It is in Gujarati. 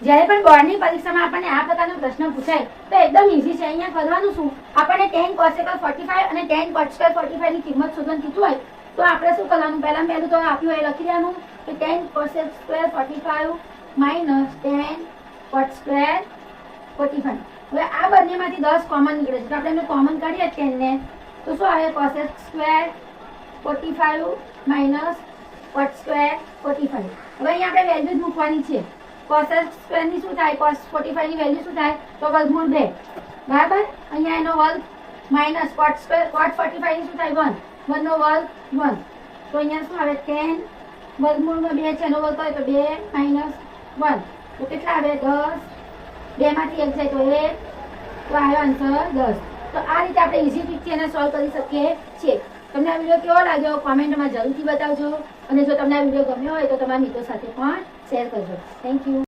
જ્યારે પણ બોર્ડની પરીક્ષામાં આપણને આ પ્રકારનો પ્રશ્ન પૂછાય તો એકદમ ઈઝી છે. અહીંયા કરવાનું શું, આપણને tan cos square 45 અને tan cot square 45 ની કિંમત શોધવાનું કીધું હોય તો આપણે શું કરવાનું, પહેલું તો આપ્યું હોય લખી દેવાનું કે tan cos square 45 minus tan cot square 45. હવે આ બંનેમાંથી 10 કોમન નીકળે છે તો આપણે એને કોમન કાઢીએ tan ને તો શું આવે cos square 45 minus cot square 45. હવે અહીંયા આપણે વેલ્યુ મૂકવાની છે. cos square ની શું થાય, cos 45 ની વેલ્યુ શું થાય તો વર્ગમૂળ 2 બરાબર. અહીંયા એનો વર્ગ માઇનસ cot square cot 45 ની શું થાય 1 1 નો વર્ગ 1 તો અહીંયા શું આવે tan વર્ગમૂળમાં 2 છે એનો વર્ગ થાય તો 2 માઇનસ 1 તો કેટલા આવે 10. 2 માંથી 1 જાય તો 1 તો આવ્યો આન્સર 10. તો આ રીતે આપણે ઈઝી ટ્રીકથી એને સોલ્વ કરી શકીએ છીએ. તમને આ વિડીયો કેવો લાગ્યો કોમેન્ટમાં જરૂરથી બતાવજો અને જો તમને આ વિડીયો ગમ્યો હોય તો તમારા મિત્રો સાથે પણ શેર કરજો. Thank you.